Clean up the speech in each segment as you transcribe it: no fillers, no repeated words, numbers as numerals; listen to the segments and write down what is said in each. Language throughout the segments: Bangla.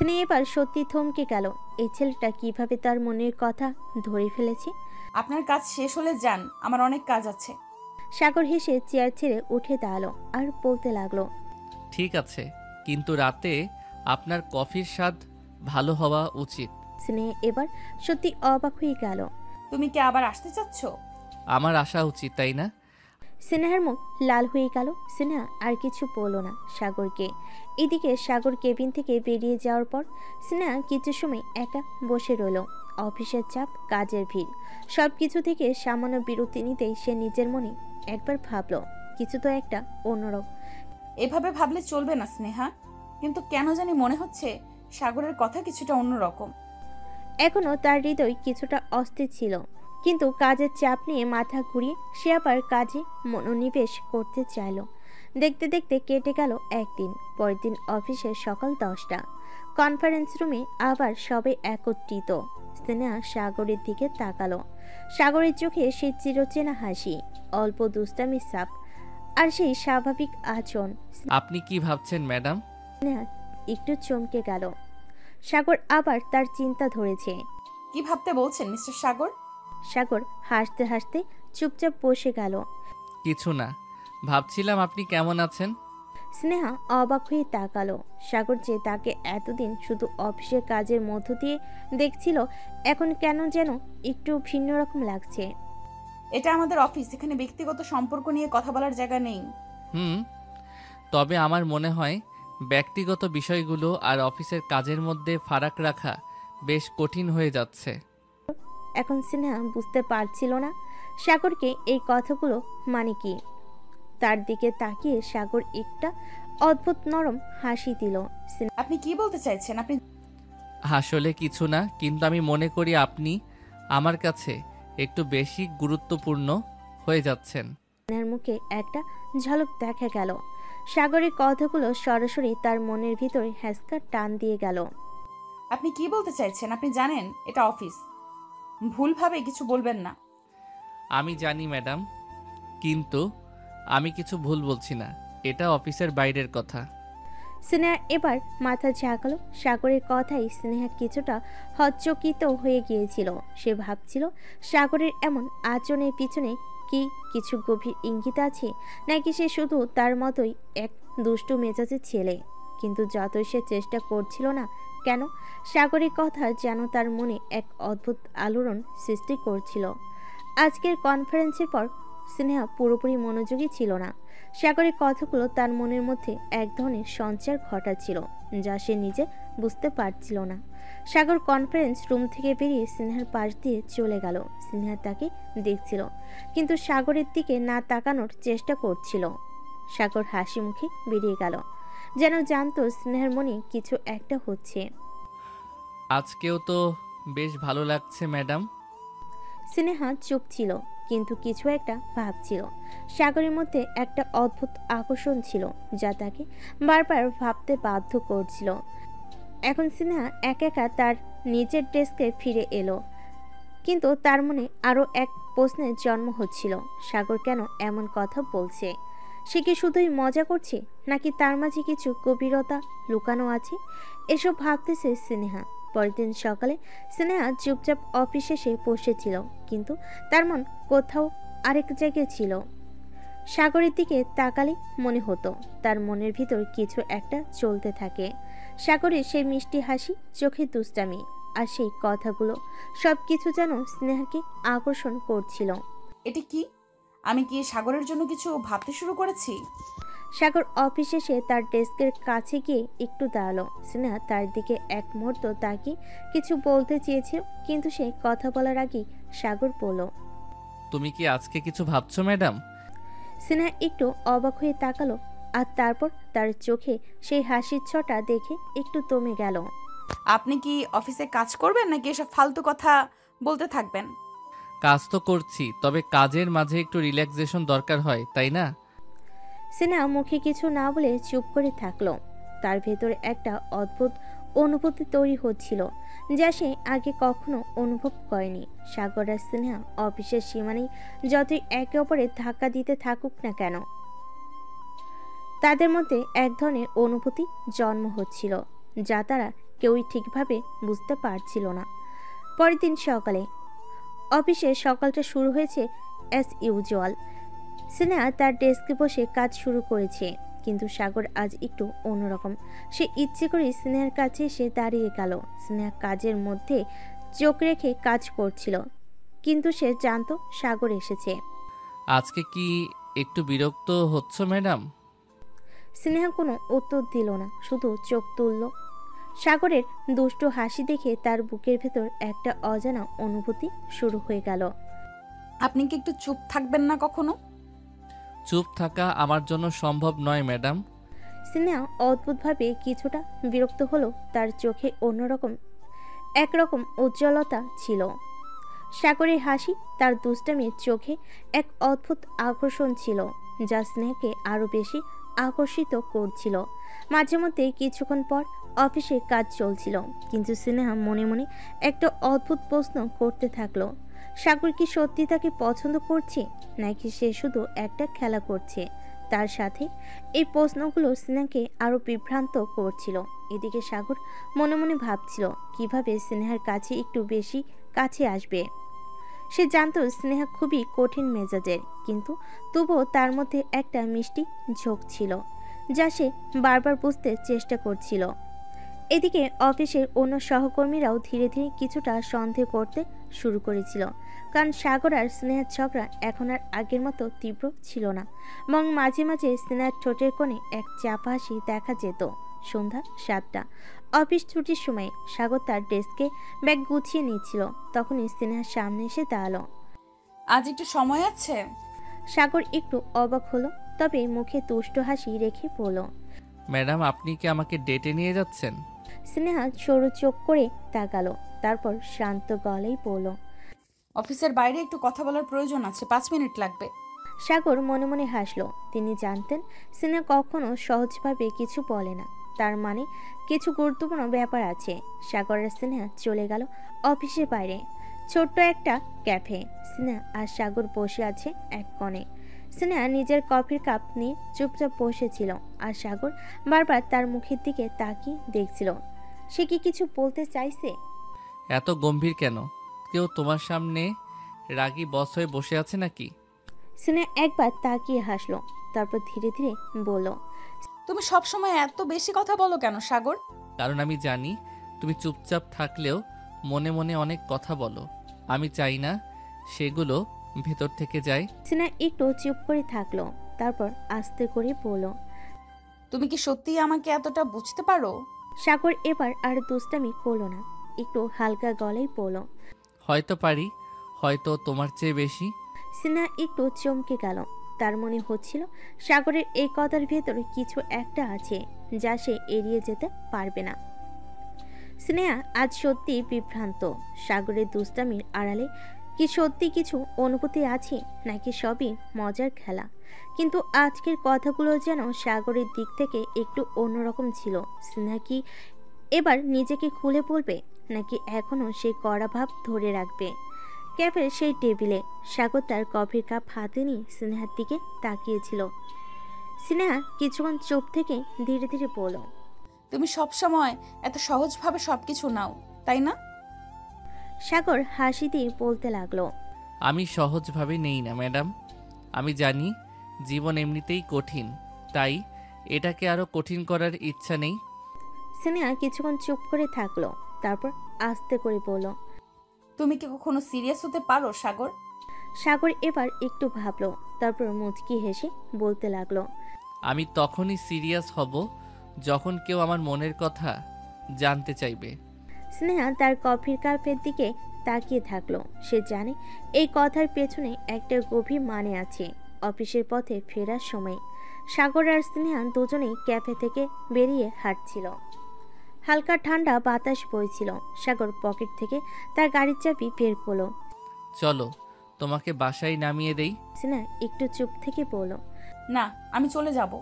স্নেহা এবার সত্যি থমকে গেল। এই ছেলেটা কিভাবে তার মনের কথা ধরে ফেলেছে। আপনার কাজ শেষ হলে যান, আমার অনেক কাজ আছে। সাগর হেসে চেয়ার ছেড়ে উঠে দাঁড়ালো আর বলতে লাগলো, ঠিক আছে, কিন্তু রাতে আপনার কফির স্বাদ ভালো হওয়া উচিত। স্নেহা এবার সত্যি অবাক হয়ে গেল। তুমি কি আবার আসতে চাচ্ছ? আমার আসা উচিত, তাই না? স্নেহার মুখ লাল হয়ে গেল। স্নেহা আর কিছু বলল না সাগরকে। এদিকে সাগর কেবিন থেকে বেরিয়ে যাওয়ার পর স্নেহা কিছু সময় একা বসে রইল। অফিসের চাপ, কাজের ভিড়, সব কিছু থেকে সামান্য বিরতি নিতেই সে নিজের মনে একবার ভাবল কিছু তো একটা অন্যরকম। এভাবে ভাবলে চলবে না স্নেহা, কিন্তু কেন জানি মনে হচ্ছে সাগরের কথা কিছুটা অন্যরকম। এখনও তার হৃদয় কিছুটা অস্থির ছিল, কিন্তু কাজের চাপ নিয়ে মাথা ঘুরিয়ে সে আবার কাজে মনোনিবেশ করতে চাইল। দেখতে দেখতে কেটে গেল একদিন। পরের দিন অফিসের সকাল 10টা। কনফারেন্স রুমে আবার সবাই একত্রিত। স্নেহা সাগরের দিকে তাকালো। সাগরের চোখে সেই চিরচেনা হাসি, অল্প দুষ্টামির ছাপ আর সেই স্বাভাবিক আচরণ। আপনি কি ভাবছেন ম্যাডাম? স্নেহা একটু চমকে গেল। সাগর আবার তার চিন্তা ধরেছে। কি ভাবতে বলছেন মিস্টার সাগর? সাগর হাসতে হাসতে চুপচাপ বসে গেল। কিছু না, ভাবছিলাম আপনি কেমন আছেন। স্নেহা অবাক হয়ে তাকালো। সাগর যে তাকে এতদিন শুধু অফিসের কাজের মধ্য দিয়ে দেখছিল, এখন কেন যেন একটু ভিন্ন রকম লাগছে। এটা আমাদের অফিস, এখানে ব্যক্তিগত সম্পর্ক নিয়ে কথা বলার জায়গা নেই। হুম, তবে আমার মনে হয় ব্যক্তিগত বিষয়গুলো আর অফিসের কাজের মধ্যে ফারাক রাখা বেশ কঠিন হয়ে যাচ্ছে। এখন স্নেহা বুঝতে পারছিল না সাগরকে এই কথাগুলো মানে কি। তার দিকে তাকিয়ে সাগর একটা অদ্ভুত নরম হাসি দিল। আপনি কি বলতে চাইছেন? আপনি আসলে কিছু না, কিন্তু আমি মনে করি আপনি আমার কাছে একটু বেশি গুরুত্বপূর্ণ হয়ে যাচ্ছেন। স্নেহার মুখে একটা ঝলক দেখা গেল। সাগরের কথাগুলো সরাসরি তার মনের ভিতরে হ্যাঁচকা টান দিয়ে গেল। আপনি কি বলতে চাইছেন? আপনি জানেন এটা অফিস, ভুলভাবে কিছু বলবেন না। আমি জানি ম্যাডাম, কিন্তু আমি কিছু ভুল বলছি না, এটা অফিসের বাইরের কথা। স্নেহা এবার মাথা ঝাঁকালো। সাগরের কথাই স্নেহা কিছুটা হচ্চকিত হয়ে গিয়েছিল। সে ভাবছিল সাগরের এমন আচরণের পিছনে কি কিছু গভীর ইঙ্গিত আছে, নাকি সে শুধু তার মতোই এক দুষ্টু মেজাজের ছেলে। কিন্তু যতই সে চেষ্টা করছিল না কেন, সাগরের কথা যেন তার মনে এক অদ্ভুত আলোড়ন সৃষ্টি করছিল। আজকের কনফারেন্সের পর স্নেহা পুরোপুরি মনোযোগী ছিল না। সাগরের কথাগুলো তার মনের মধ্যে এক ধরনের সঞ্চার ঘটাচ্ছিল, যা সে নিজে বুঝতে পারছিল না। সাগর কনফারেন্স রুম থেকে বেরিয়ে স্নেহার পাশ দিয়ে চলে গেল। স্নেহা তাকে দেখছিল, কিন্তু সাগরের দিকে না তাকানোর চেষ্টা করছিল। সাগর হাসি মুখে বেরিয়ে গেল, যেন জানতো স্নেহার মনে কিছু একটা হচ্ছে। আজকেও তো বেশ ভালো লাগছে ম্যাডাম। স্নেহা চুপ ছিল, কিন্তু কিছু একটা ভাবছিল। সাগরের মধ্যে একটা অদ্ভুত আকর্ষণ ছিল, যা তাকে বারবার ভাবতে বাধ্য করছিল। এখন স্নেহা একা একা তার নিজের ডেস্কে ফিরে এলো, কিন্তু তার মনে আরও এক প্রশ্নের জন্ম হচ্ছিল। সাগর কেন এমন কথা বলছে? সে কি শুধুই মজা করছে, নাকি তার মাঝে কিছু গভীরতা লুকানো আছে? এসব ভাবতেছে স্নেহা। পরের দিন সকালে স্নেহা চুপচাপ অফিস এসে বসেছিল, কিন্তু তার মন কোথাও আরেক জায়গায় ছিল। সাগরের দিকে তাকালে মনে হতো তার মনের ভিতর কিছু একটা চলতে থাকে। সাগরের সেই মিষ্টি হাসি, চোখে দুষ্টামি আর সেই কথাগুলো, সব কিছু যেন স্নেহাকে আকর্ষণ করছিল। এটি কি? আমি কি সাগরের জন্য কিছু ভাবতে শুরু করেছি? সাগর অফিসে এসে তার ডেস্কের কাছে গিয়ে একটু দাঁড়ালো। স্নেহা তার দিকে এক মুহূর্ত তাকিয়ে কিছু বলতে চেয়েছিল, কিন্তু সে কথা বলার আগেই সাগর বলল, তুমি কি আজকে কিছু ভাবছো ম্যাডাম? স্নেহা একটু অবাক হয়ে তাকালো, আর তারপর তার চোখে সেই হাসির ছটা দেখে একটু দমে গেল। আপনি কি অফিসে কাজ করবেন, নাকি এসব ফালতু কথা বলতে থাকবেন? কাজ তো করছি, তবে কাজের মাঝে একটু রিল্যাক্সেশন দরকার হয়, তাই না? স্নেহা মুখে কিছু না বলে চুপ করে থাকলো। তার ভেতরে একটা অদ্ভুত অনুভূতি তৈরি হচ্ছিল, যা সে আগে কখনো অনুভব করেনি। সাগর আর স্নেহা অফিসের সীমানায় যতই একে অপরের ধাক্কা দিতে থাকুক না কেন, তাদের মধ্যে এক ধরনের অনুভূতি জন্ম হচ্ছিল, যা তারা কেউই ঠিকভাবে বুঝতে পারছিল না। পরের দিন সকালে অফিসে সকালটা শুরু হয়েছে অ্যাজ ইউজুয়াল। স্নেহা তার ডেস্কে বসে কাজ শুরু করেছে, কিন্তু সাগর আজ একটু অন্যরকম। সে ইচ্ছে করে স্নেহার কাছে এসে দাঁড়িয়ে গেল। স্নেহা কাজের মধ্যে চোখ রেখে কাজ করছিল, কিন্তু সে জানতো সাগর এসেছে। আজকে কি একটু বিরক্ত হচ্ছ ম্যাডাম? স্নেহা কোনো উত্তর দিল না, শুধু চোখ তুলল। সাগরের দুষ্টু হাসি দেখে তার বুকের ভেতর একটা অজানা অনুভূতি শুরু হয়ে গেল। আপনি কি একটু চুপ থাকবেন না কখনো? চুপ থাকা আমার জন্য সম্ভব নয় ম্যাডাম। স্নেহা অদ্ভুতভাবে কিছুটা বিরক্ত হলো। তার চোখে অন্যরকম একরকম উজ্জ্বলতা ছিল। সাগরের হাসি, তার দুষ্টামির চোখে এক অদ্ভুত আকর্ষণ ছিল, যা স্নেহাকে আরও বেশি আকর্ষিত করছিল। মাঝে মধ্যে কিছুক্ষণ পর অফিসে কাজ চলছিল, কিন্তু স্নেহা মনে মনে একটা অদ্ভুত প্রশ্ন করতে থাকলো। সাগর কি সত্যি তাকে পছন্দ করছে, নাকি সে শুধু একটা খেলা করছে তার সাথে? এই প্রশ্নগুলো স্নেহাকে আরও বিভ্রান্ত করছিল। এদিকে সাগর মনে মনে ভাবছিল কিভাবে স্নেহার কাছে একটু বেশি কাছে আসবে। সে জানত স্নেহা খুবই কঠিন মেজাজের, কিন্তু তবুও তার মধ্যে একটা মিষ্টি ঝোঁক ছিল, যা সে বারবার বুঝতে চেষ্টা করছিল। এদিকে অফিসের অন্য সহকর্মীরাও ধীরে ধীরে কিছুটা সন্দেহ করতে শুরু করেছিল, কারণ সাগর আর স্নেহার ঝগড়া এখন আর আগের মতো তীব্র ছিল না, এবং মাঝে মাঝে স্নেহার ঠোঁটের কোণে এক চাপা হাসি দেখা যেত। সন্ধ্যা 7টা, অফিস ছুটির সময় সাগর তার ডেস্কে ব্যাগ গুছিয়ে নিচ্ছিল, তখনই স্নেহার সামনে এসে দাঁড়ালো। আজ একটু সময় আছে? সাগর একটু অবাক হলো, তবে মুখে তুষ্ট হাসি রেখে বলল। ম্যাডাম, আপনি কি আমাকে ডেটে নিয়ে যাচ্ছেন? স্নেহা সরু চোখ করে তাকালো, তারপর শান্ত গলায় বলল। অফিসের বাইরে একটু কথা বলার প্রয়োজন আছে, 5 মিনিট লাগবে। সাগর মনে মনে হাসলো। তিনি জানতেন স্নেহা কখনো সহজভাবে কিছু বলে না, তার মানে কিছু গুরুত্বপূর্ণ ব্যাপার আছে। সাগর আর স্নেহা চলে গেল অফিসের বাইরে ছোট্ট একটা ক্যাফে। স্নেহা আর সাগর বসে আছে এক কোণে। স্নেহা নিজের কফির কাপ নিয়ে চুপচাপ বসেছিল, আর সাগর বারবার তার মুখের দিকে তাকিয়ে দেখছিল। সে কি কিছু বলতে চাইছে? এত গম্ভীর কেন? কেউ তোমার সামনে রাগী বস হয়ে বসে আছে নাকি? স্নেহা একবার তাকিয়ে হাসলো, তারপর ধীরে ধীরে বলল। তুমি সবসময় এত বেশি কথা বলো কেন সাগর? কারণ আমি জানি তুমি চুপচাপ থাকলেও মনে মনে অনেক কথা বলো। আমি চাই না সেগুলো ভেতর থেকে যায়। স্নেহা একটু চুপ করে থাকলো, তারপর আস্তে করে বলল। তুমি কি সত্যিই আমাকে এতটা বুঝতে পারো? সাগর এবার আর দুষ্টামি করলো না, একটু হালকা গলায় বলল। হয়তো পারি, হয়তো তোমার চেয়ে বেশি। স্নেহা একটু চমকে গেল। তার মনে হচ্ছিল সাগরের এই কথার ভেতরে কিছু একটা আছে, যা সে এড়িয়ে যেতে পারবে না। স্নেহা আজ সত্যি বিভ্রান্ত। সাগরের দুষ্টামির আড়ালে কি সত্যি কিছু অনুভূতি আছে, নাকি সবই মজার খেলা? কিন্তু আজকের কথাগুলো যেন সাগরের দিক থেকে একটু অন্যরকম ছিল। স্নেহা কি এবার নিজেকে খুলে বলবে, নাকি এখনও সেই কড়া ভাব ধরে রাখবে? ক্যাফের সেই টেবিলে সাগর তার কফির কাপ হাতে নিয়ে স্নেহার দিকে তাকিয়েছিল। স্নেহা কিছুক্ষণ চুপ থেকে ধীরে ধীরে বলল। তুমি সবসময় এত সহজভাবে সবকিছু নাও, তাই না? সাগর হাসি দিয়ে বলতে লাগলো। আমি সহজভাবে নেই না ম্যাডাম। আমি জানি জীবন এমনিতেই কঠিন, তাই এটাকে আরো কঠিন করার ইচ্ছা নেই। স্নেহা কিছুক্ষণ চুপ করে থাকলো, তারপর আস্তে করে বলল। তুমি কি কখনো সিরিয়াস হতে পারো সাগর? সাগর এবার একটু ভাবলো, তারপর মুচকি হেসে বলতে লাগলো। আমি তখনই সিরিয়াস হব যখন কেউ আমার মনের কথা জানতে চাইবে। স্নেহা তার কফির কাপের দিকে তাকিয়ে থাকলো। সে জানে এই কথার পেছনে একটা গভীর মানে আছে। অফিসের পথে ফেরার সময় সাগর আর স্নেহা দুজনেই ক্যাফে থেকে বেরিয়ে হাঁটছিল। হালকা ঠান্ডা বাতাস বইছিল। সাগর পকেট থেকে তার গাড়ির চাবি বের করলো। চলো তোমাকে বাসায় নামিয়ে দেই। স্নেহা একটু চুপ থেকে বলল। না, আমি চলে যাব।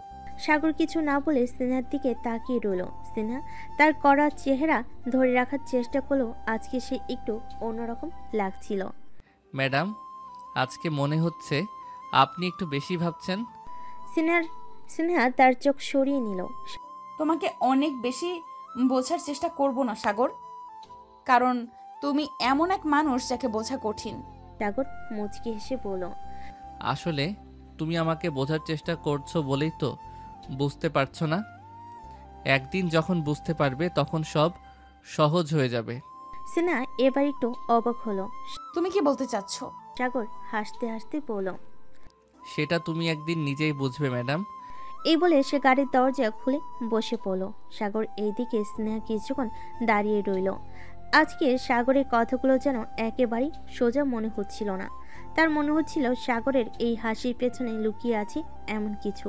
সাগর কিছু না বলে স্নেহার দিকে তাকিয়ে রইল। স্নেহা তার কড়া চেহারা ধরে রাখার চেষ্টা করলো। আজকে সে একটু অন্যরকম লাগছিল। ম্যাডাম, আজকে মনে হচ্ছে আপনি একটু বেশি ভাবছেন। স্নেহা তার চোখ সরিয়ে নিল। তোমাকে অনেক বেশি বোঝার চেষ্টা করব না সাগর, কারণ তুমি এমন এক মানুষ যাকে বোঝা কঠিন। সাগর মুচকি হেসে বলল, আসলে তুমি আমাকে বোঝার চেষ্টা করছো বলেই তো বুঝতে পারছো না। একদিন যখন বুঝতে পারবে তখন সব সহজ হয়ে যাবে। স্নেহা এবার একটু অবাক হলো। তুমি কি বলতে চাচ্ছ? সাগর হাসতে হাসতে বলল, সেটা তুমি একদিন নিজেই বুঝবে ম্যাডাম। এই বলে সে গাড়ির দরজা খুলে বসে পড়ল। সাগর এইদিকে স্নেহা কিছুক্ষণ দাঁড়িয়ে রইল। আজকে সাগরের কথাগুলো যেন একেবারেই সোজা মনে হচ্ছিল না। তার মনে হচ্ছিল সাগরের এই হাসির পেছনে লুকিয়ে আছে এমন কিছু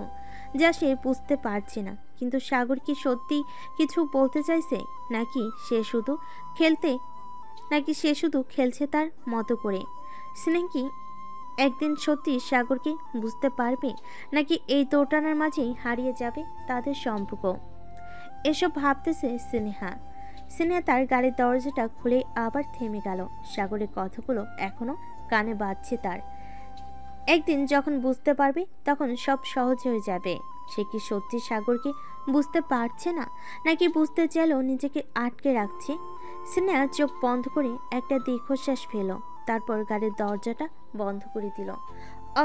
যা সে বুঝতে পারছে না। কিন্তু সাগর কি সত্যি কিছু বলতে চাইছে, নাকি সে শুধু খেলছে তার মতো করে? স্নেহা কি একদিন সত্যি সাগরকে বুঝতে পারবে, নাকি এই দোটানার মাঝেই হারিয়ে যাবে তাদের সম্পর্ক? এসব ভাবতেছে স্নেহা তার গাড়ির দরজাটা খুলে আবার থেমে গেল। সাগরের কথাগুলো এখনো কানে বাজছে তার। একদিন যখন বুঝতে পারবে তখন সব সহজ হয়ে যাবে। সে কি সত্যি সাগরকে বুঝতে পারছে না, নাকি বুঝতে চাইলেও নিজেকে আটকে রাখছে? স্নেহা চোখ বন্ধ করে একটা দীর্ঘশ্বাস ফেল, তারপর গাড়ির দরজাটা বন্ধ করে দিল।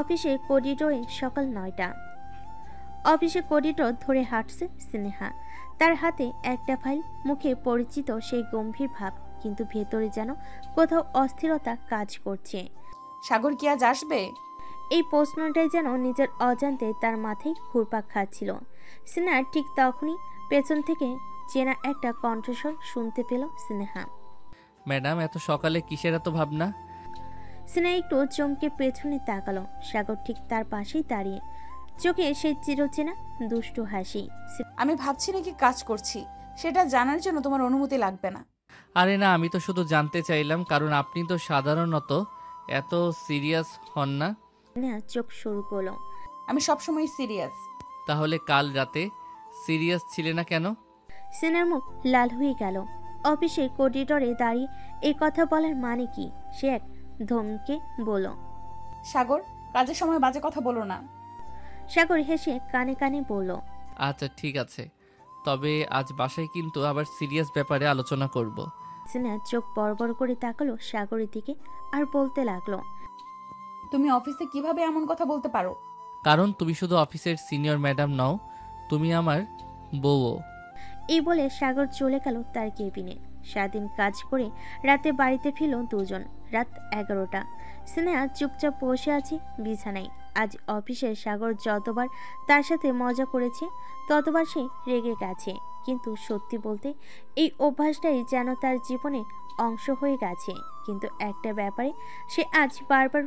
অফিসের করিডোরে সকাল 9টা। অফিসে করিডোর ধরে হাঁটছে স্নেহা। তার হাতে একটা ফাইল, মুখে পরিচিত সেই গম্ভীর ভাব, কিন্তু ভেতরে যেন কোথাও অস্থিরতা কাজ করছে। সাগর কি আজ আসবে? এই প্রশ্নটাই যেন নিজের অজান্তে তার মাথায় ঘুরপাক খাচ্ছিল। স্নেহা ঠিক তখনই পেছন থেকে চেনা একটা কণ্ঠস্বর শুনতে পেল স্নেহা। ম্যাডাম, এত সকালে কিসের এত ভাবনা? স্নেহা একটু চমকে পেছনে তাকালো। সাগর ঠিক তার পাশেই দাঁড়িয়ে, চোখে সেই চিরচেনা দুষ্টু হাসি। আমি ভাবছি নাকি কাজ করছি, সেটা জানার জন্য তোমার অনুমতি লাগবে না। আরে না, আমি তো শুধু জানতে চাইলাম, কারণ আপনি তো সাধারণত এত সিরিয়াস হন না। স্নেহা চোখ শুরু করলো। আমি সবসময় সিরিয়াস। তাহলে কাল রাতে সিরিয়াস ছিলে না কেন? স্নেহার মুখ লাল হয়ে গেল। অফিসের করিডোরে দাঁড়িয়ে এই কথা বলার মানে কি? সে এক ধমকে বলল, সাগর, কাজের সময় বাজে কথা বলো না। সাগর হেসে কানে কানে বলল, আচ্ছা ঠিক আছে, তবে আজ বাসায় কিন্তু আবার সিরিয়াস ব্যাপারে আলোচনা করব। স্নেহা চোখ বড় বড় করে তাকালো সাগরের দিকে আর বলতে লাগলো, তুমি অফিসে কিভাবে এমন কথা বলতে পারো? কারণ তুমি শুধু অফিসের সিনিয়র ম্যাডাম নও, তুমি আমার বউও। এই বলে সাগর চলে গেল তার কেবিনে। সারাদিন কাজ করে রাতে বাড়িতে ফিরল দুজন। রাত 11টা। স্নেহা চুপচাপ বসে আছে বিছানায়। আজ অফিসে সাগর যতবার তার সাথে মজা করেছে ততবার সে রেগে গেছে। কিন্তু সত্যি বলতে এই অভ্যাসটাই যেন তার জীবনে অংশ হয়ে গেছে। কিন্তু একটা ব্যাপারে সে আজ বারবার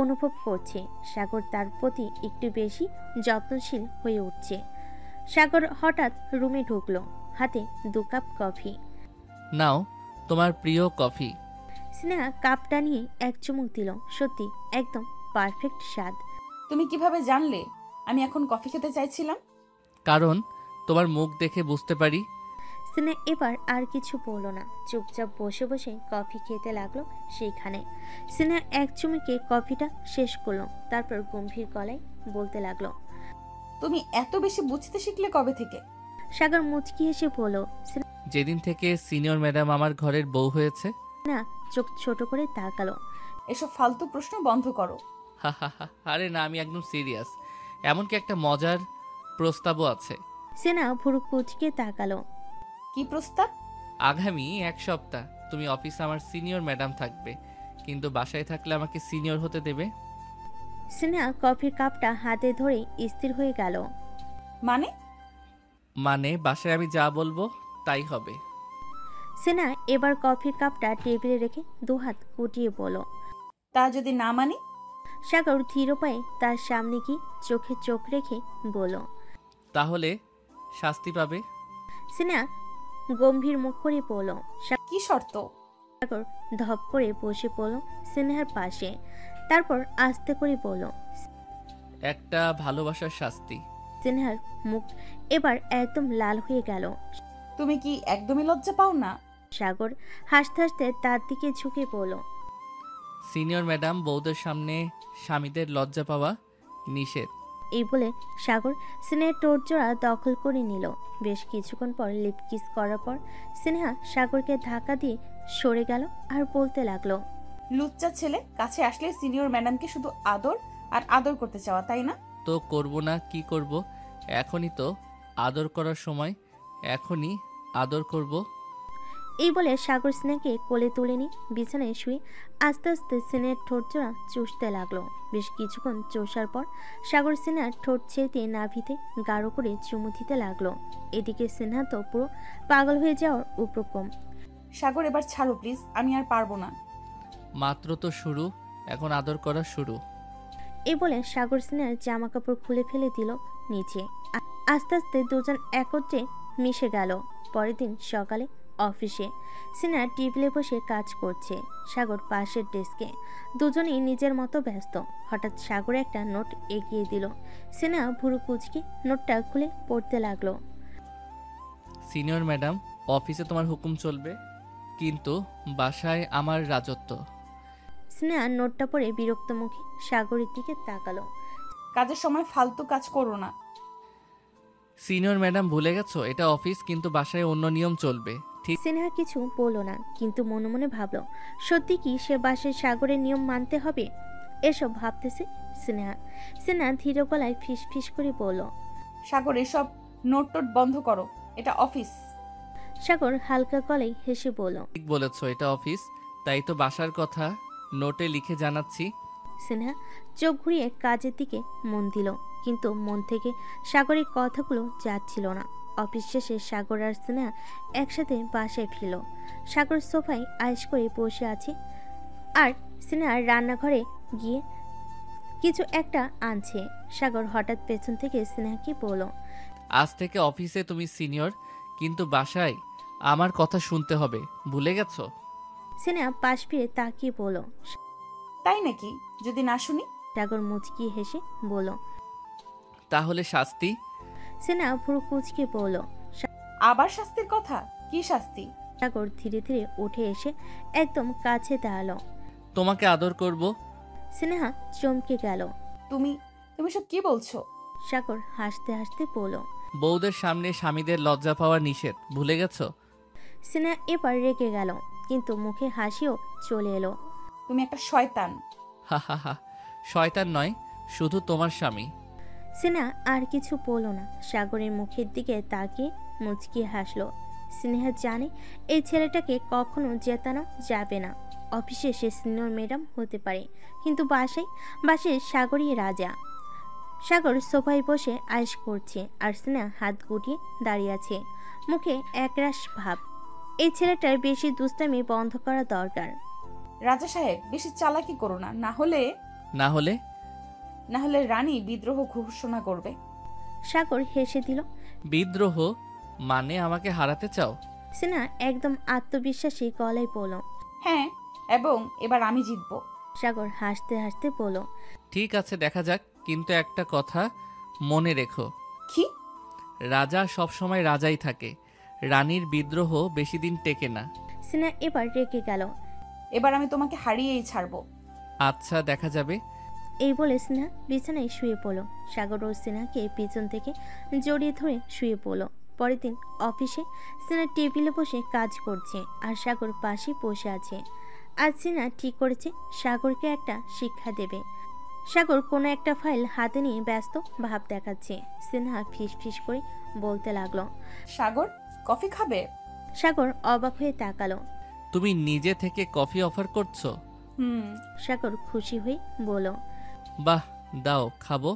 অনুভব করছে, সাগর তার প্রতি একটু বেশি যত্নশীল হয়ে উঠছে। সাগর হঠাৎ রুমে ঢুকলো, হাতে 2 কাপ কফি। নাও তোমার প্রিয় কফি। স্নেহা কাপটা নিয়ে এক চুমুক দিল। সত্যি একদম পারফেক্ট স্বাদ। তুমি কিভাবে জানলে আমি এখন কফি খেতে চাইছিলাম? কারণ তোমার মুখ দেখে বুঝতে পারি। স্নেহা এবার আর কিছু বলল না, চুপচাপ বসে বসে কফি খেতে লাগলো সেইখানে। স্নেহা এক চুমুকে কফিটা শেষ করলো, তারপর গম্ভীর গলায় বলতে লাগলো, তুমি এত বেশি বুঝতে শিখলে কবে থেকে? সাগর মুচকি হেসে বলল। যেদিন থেকে সিনিয়র ম্যাডাম আমার ঘরের বউ হয়েছে। স্নেহা চোখ ছোট করে তাকালো। এসব ফালতু প্রশ্ন বন্ধ করো। হা হা হা, আরে না, আমি একদম সিরিয়াস। এমনকি একটা মজার প্রস্তাবও আছে। স্নেহা ভুরু কুচকে তাকালো। কি প্রস্তাব? আগামী 1 সপ্তাহ তুমি অফিসে আমার সিনিয়র ম্যাডাম থাকবে, কিন্তু বাসায় থাকলে আমাকে সিনিয়র হতে দেবে। স্নেহা কফির কাপটা হাতে ধরে স্থির হয়ে গেল। মানে বাসায় আমি যা বলবো তাই হবে। স্নেহা এবার কফির কাপটা টেবিলে রেখে 2 হাত গুটিয়ে বলল। তা যদি না মানি? সাগর ধীর পায়ে তার সামনে কি চোখে চোখ রেখে বলল, তাহলে শাস্তি পাবে। স্নেহা গম্ভীর মুখ করে বলল। কি শর্ত? সাগর ধপ করে বসে পড়ল স্নেহার পাশে, তারপর আস্তে করে বলল। একটা ভালোবাসার শাস্তি। স্নেহার মুখ এবার একদম লাল হয়ে গেল। তুমি কি একদমই লজ্জা পাও না? সাগর হাসতে হাসতে তার দিকে ঝুঁকে পড়ল। সিনিয়র ম্যাডাম বউদের সামনে স্বামীদের লজ্জা পাওয়া নিষেধ। এই বলে সাগর স্নেহার ঠোঁট জোড়া দখল করে নিল। বেশ কিছুক্ষণ পর লিপ কিস করার পর স্নেহা সাগরকে ধাক্কা দিয়ে সরে গেল আর বলতে লাগলো, লুচ্চা ছেলে, কাছে আসলে সিনিয়র ম্যাডামকে শুধু আদর আর আদর করতে চাওয়া, তাই না? তো করব না কি করব? এখনই তো আদর করার সময়, এখনই আদর করব। এই বলে সাগর স্নেহাকে কোলে তুলে নিয়ে বিছানায় শুয়ে আস্তে আস্তে স্নেহার ঠোঁট জোড়া চুষতে লাগলো। বেশ কিছুক্ষণ চষার পর সাগর স্নেহার ঠোঁট ছেড়ে দিয়ে নাভিতে গাঢ় করে চুমু দিতে লাগলো। এদিকে স্নেহা তো পুরো পাগল হয়ে যাওয়ার উপক্রম। সাগর, এবার ছাড়ো প্লিজ, আমি আর পারবো না। মাত্র তো শুরু, এখন আদর করা শুরু। এই বলে সাগর স্নেহার জামা কাপড় খুলে ফেলে দিল নিচে। আস্তে আস্তে দুজন একত্রে মিশে গেল। পরের দিন সকালে অফিসে স্নেহা টেবিলে বসে কাজ করছে, সাগর পাশের ডেস্কে। দুজনেই নিজের মতো ব্যস্ত। হঠাৎ সাগর একটা নোট এগিয়ে দিল। স্নেহা ভুরু কুচকে নোটটা খুলে পড়তে লাগলো। সিনিয়র ম্যাডাম, অফিসে তোমার হুকুম চলবে, কিন্তু বাসায় আমার রাজত্ব। স্নেহা নোটটা পড়ে বিরক্ত মুখে সাগরের দিকে তাকালো। কাজের সময় ফালতু কাজ করো না। সিনিয়র ম্যাডাম, ভুলে গেছো এটা অফিস, কিন্তু বাসায় অন্য নিয়ম চলবে, ঠিক? স্নেহা কিছু বলল না, কিন্তু মনে মনে ভাবলো, সত্যি কি সে বাসায় সাগরের নিয়ম মানতে হবে? এসব ভাবতেছে স্নেহা। স্নেহা ধীর গলায় ফিস ফিস করে বলল, সাগর, এসব নোট টোট বন্ধ করো, এটা অফিস। সাগর হালকা গলায় হেসে বলল, ঠিক বলেছো, এটা অফিস, তাই তো বাসার কথা নোটে লিখে জানাচ্ছি। স্নেহা চোখ ঘুরিয়ে কাজের দিকে মন দিল, কিন্তু মন থেকে সাগরের কথাগুলো যাচ্ছিল না। অফিস শেষে সাগর আর স্নেহা একসাথে বাসায় ফিরল। সাগর সোফায় আয়েশ করে বসে আছে আর স্নেহা রান্নাঘরে গিয়ে কিছু একটা আনছে। সাগর হঠাৎ পেছন থেকে স্নেহাকে বলল, আজ থেকে অফিসে তুমি সিনিয়র, কিন্তু বাসায় আমার কথা শুনতে হবে, ভুলে গেছো? স্নেহা পাশ ফিরে তাকিয়ে বলল। তাই নাকি? যদি না শুনি? সাগর মুচকি হেসে বলল। তাহলে শাস্তি? স্নেহা ভুরু কুচকে বলল। আবার শাস্তির কথা? কি শাস্তি? সাগর ধীরে ধীরে উঠে এসে একদম কাছে দাঁড়ালো। তোমাকে আদর করব। স্নেহা চমকে গেল। তুমি তুমি সব কি বলছো? সাগর হাসতে হাসতে বলল। বউদের সামনে স্বামীদের লজ্জা পাওয়া নিষেধ, ভুলে গেছো? স্নেহা এবার রেগে গেল, কিন্তু মুখে হাসিও চলে এলো। তুমি একটা শয়তান। হা হা হা, শয়তান নয়, শুধু তোমার স্বামী। স্নেহা আর কিছু বলল না, সাগরের মুখের দিকে তাকিয়ে মুচকি হাসলো। স্নেহা জানে এই ছেলেটাকে কখনো জেতানো যাবে না। অফিসে সে সিনিয়র ম্যাডাম হতে পারে, কিন্তু বাসায় সাগরই রাজা। সাগর সোফায় বসে আয়েশ করছে আর স্নেহা হাত গুটিয়ে দাঁড়িয়ে আছে, মুখে একরাশ ভাব। এই ছেলেটার বেশি দুষ্টামি বন্ধ করা দরকার। রাজা সাহেব, বেশি চালাকি করো না, না হলে রানী বিদ্রোহ ঘোষণা করবে। সাগর হেসে দিল। বিদ্রোহ মানে আমাকে হারাতে চাও? স্নেহা একদম আত্মবিশ্বাসী গলায় বলল। হ্যাঁ, এবং এবার আমি জিতবো। সাগর হাসতে হাসতে বলল। ঠিক আছে, দেখা যাক, কিন্তু একটা কথা মনে রেখো। কি? রাজা সবসময় রাজাই থাকে, রানীর বিদ্রোহ বেশি দিন টেকে না। স্নেহা এবার রেগে গেল। এবার আমি তোমাকে হারিয়েই ছাড়বো। আচ্ছা, দেখা যাবে। এই বলে স্নেহা বিছানায় শুয়ে পড়ল। সাগর ও স্নেহাকে পিছন থেকে জড়িয়ে ধরে শুয়ে পড়ল। পরের দিন অফিসে স্নেহা টেবিলে বসে কাজ করছে আর সাগর পাশে বসে আছে। আজ স্নেহা ঠিক করেছে সাগরকে একটা শিক্ষা দেবে। সাগর কোনো একটা ফাইল হাতে নিয়ে ব্যস্ত ভাব দেখাচ্ছে। স্নেহা ফিস ফিস করে বলতে লাগলো। সাগর, কফি খাবে? সাগর অবাক হয়ে তাকালো। তুমি নিজে থেকে কফি অফার করছো? সাগর খুশি হয়ে বলল। বাহ, দাও, খাবো।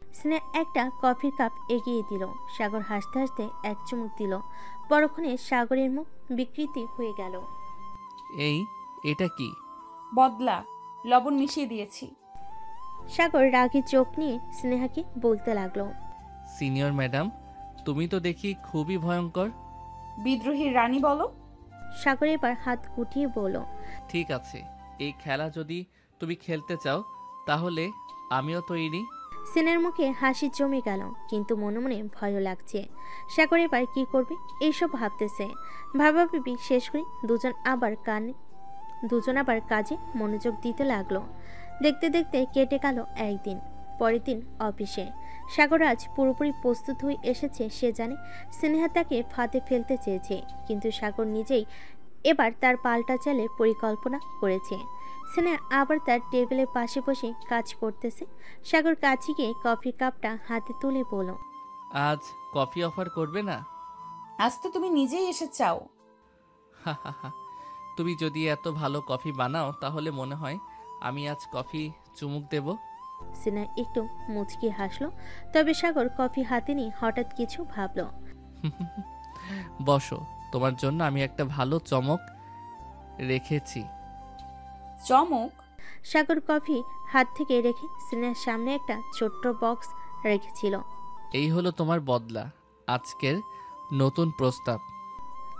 স্নেহা একটা কফির কাপ এগিয়ে দিল। সাগর হাসতে হাসতে এক চুমুক দিল। পরক্ষণে সাগরের মুখ বিকৃতি হয়ে গেল। এটা কি? বদলা, লবণ মিশিয়ে দিয়েছি। সাগর রাগী চোখ নিয়ে স্নেহাকে বলতে লাগলো। সিনিয়র ম্যাডাম, তুমি তো দেখি খুবই ভয়ঙ্কর। বিদ্রোহীর রানী বলো। সাগর এবার হাত গুটিয়ে বলল। ঠিক আছে, এই খেলা যদি তুমি খেলতে চাও তাহলে আমিও তৈরি। স্নেহার মুখে হাসি জমে গেল, কিন্তু মনে মনে ভয়ও লাগছে। সাগর এবার কি করবে এইসব ভাবতেছে। ভাবাভাবি শেষ করে দুজন আবার কাজে মনোযোগ দিতে লাগলো। দেখতে দেখতে কেটে গেল একদিন। পরের দিন অফিসে সাগর আজ পুরোপুরি প্রস্তুত হয়ে এসেছে। সে জানে স্নেহা তাকে ফাঁদে ফেলতে চেয়েছে, কিন্তু সাগর নিজেই এবার তার পাল্টা চালে পরিকল্পনা করেছে। স্নেহা আবার তার টেবিলের পাশে বসে কাজ করতেছে। সাগর কাছে গিয়ে কফি কাপটা হাতে তুলে বলল, আজ কফি অফার করবে না? আজ তো তুমি নিজেই এসে চাও। হা হা হা। তুমি যদি এত ভালো কফি বানাও তাহলে মনে হয় আমি আজ কফি চুমুক দেব। স্নেহা একটু মুচকি হাসলো, তবে সাগর কফি হাতে নিয়ে হঠাৎ কিছু ভাবলো। বসো, তোমার জন্য আমি একটা ভালো চমক রেখেছি। চমক? সাগর কফি হাত থেকে রেখে স্নেহার সামনে একটা ছোট্ট বক্স রেখেছিল। এই হলো তোমার বদলা, আজকের নতুন প্রস্তাব।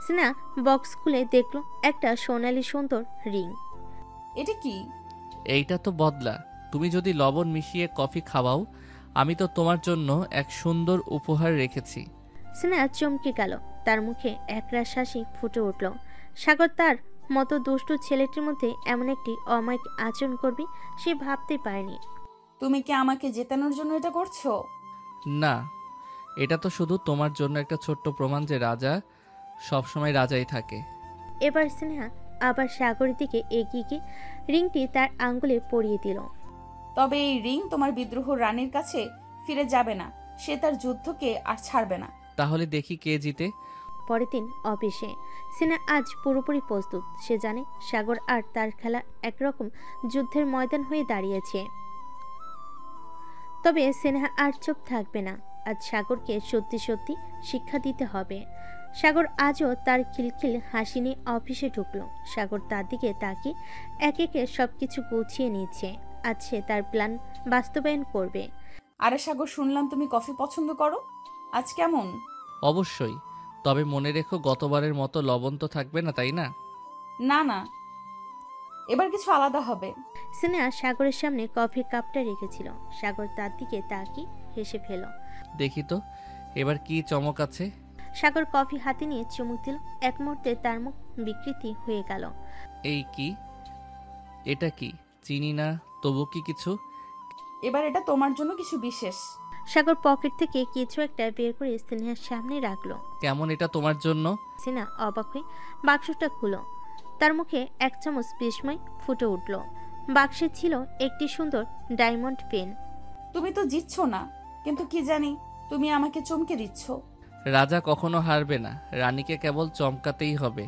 স্নেহা বক্স খুলে দেখলো একটা সোনালী সুন্দর রিং। এটা কি? এইটা তো বদলা। তুমি যদি লবণ মিশিয়ে কফি খাওয়াও, আমি তো তোমার জন্য এক সুন্দর উপহার রেখেছি। স্নেহা চমকে গেল, তার মুখে একরাশ হাসি ফুটে উঠল। সাগর তার মতো দুষ্টু ছেলেটির মধ্যে এমন একটি অমায়িক আচরণ করবে সে ভাবতেই পারেনি। তুমি কি আমাকে জেতানোর জন্য এটা করছো? না, এটা তো শুধু তোমার জন্য একটা ছোট্ট প্রমাণ যে রাজা সবসময় রাজাই থাকে। এবার স্নেহা আবার সাগরের দিকে এগিয়ে গিয়ে রিংটি তার আঙ্গুলে পরিয়ে দিল। তবে এই রিং তোমার বিদ্রোহ রানীর কাছে ফিরে যাবে না। সে তার যুদ্ধকে আর ছাড়বে না। তাহলে দেখি কে জিতে। পরের দিন অফিসে স্নেহা আজ পুরোপুরি প্রস্তুত। সে জানে সাগর আর তার খেলা একরকম যুদ্ধের ময়দান হয়ে দাঁড়িয়েছে। তবে স্নেহা আর চুপ থাকবে না। আজ সাগরকে সত্যি সত্যি শিক্ষা দিতে হবে। সাগর আজও তার খিলখিল হাসি নিয়ে অফিসে ঢুকলো। সাগর তার দিকে তাকিয়ে একে একে সবকিছু গুছিয়ে নিচ্ছে। আজ সে তার প্ল্যান বাস্তবায়ন করবে। আরে সাগর, শুনলাম তুমি কফি পছন্দ করো। আজ কেমন? অবশ্যই, তবে মনে রেখো গতবারের মতো লবণ তো থাকবে না, তাই না? না না, এবার কিছু আলাদা হবে। স্নেহা সাগরের সামনে কফির কাপটা রেখেছিল। সাগর তার দিকে তাকিয়ে হেসে ফেল। দেখি তো এবার কি চমক আছে। সাগর কফি হাতে নিয়ে চুমুক দিল। এক মুহূর্তে তার মুখ বিকৃতি হয়ে গেল। এই কি? এটা কি? চিনি না, তবু কি কিছু? এবার এটা তোমার জন্য কিছু বিশেষ। সাগর পকেট থেকে কিছু একটা বের করে স্নেহার সামনে রাখলো। কেমন এটা তোমার জন্য? স্নেহা অবাক হয়ে বাক্সটা খুলো। তার মুখে এক চামচ বিস্ময় ফুটে উঠল। বাক্সে ছিল একটি সুন্দর ডায়মন্ড পেন। তুমি তো জিতছ না, কিন্তু কি জানি তুমি আমাকে চমকে দিচ্ছ। রাজা কখনো হারবে না, রানীকে কেবল চমকাতেই হবে।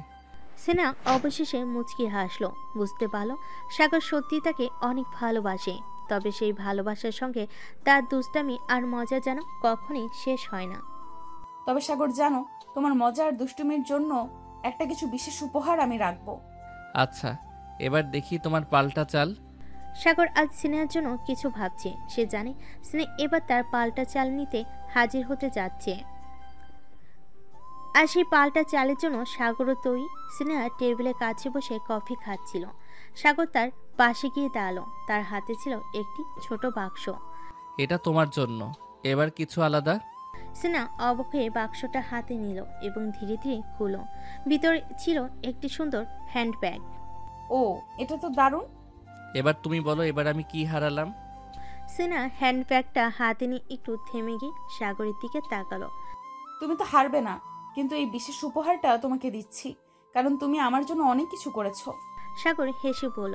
স্নেহা অবশেষে মুচকি হাসলো। বুঝতে পারল সাগর সত্যি তাকে অনেক ভালোবাসে। তবে সেই ভালোবাসার সঙ্গে তার দুষ্টামি আর মজা যেন কখনই শেষ হয় না। তবে সাগর, জানো, তোমার মজা আর দুষ্টুমির জন্য একটা কিছু বিশেষ উপহার আমি রাখবো। আচ্ছা, এবার দেখি তোমার পাল্টা চাল। সাগর আজ স্নেহার জন্য কিছু ভাবছে। সে জানে স্নেহ এবার তার পাল্টা চাল নিতে হাজির হতে যাচ্ছে। আর সেই পাল্টা চালের জন্য সাগরও তৈরি। স্নেহা টেবিলের কাছে বসে কফি খাচ্ছিল। সাগর তার পাশে গিয়ে দাঁড়ালো। তার হাতে ছিল একটি ছোট বাক্স। এটা তোমার জন্য। এবার কিছু আলাদা। স্নেহা অবাক হয়ে বাক্সটা হাতে নিল এবং ধীরে ধীরে খুলল। ভিতরে ছিল একটি সুন্দর হ্যান্ডব্যাগ। ও, এটা তো দারুণ। এবার তুমি বলো, এবার আমি কি হারালাম? স্নেহা হ্যান্ডব্যাগটা হাতে নিয়ে একটু থেমে গিয়ে সাগরের দিকে তাকালো। তুমি তো হারবে না, কিন্তু এই বিশেষ উপহারটা তোমাকে দিচ্ছি, কারণ তুমি আমার জন্য অনেক কিছু করেছো। সাগর হেসে বলল,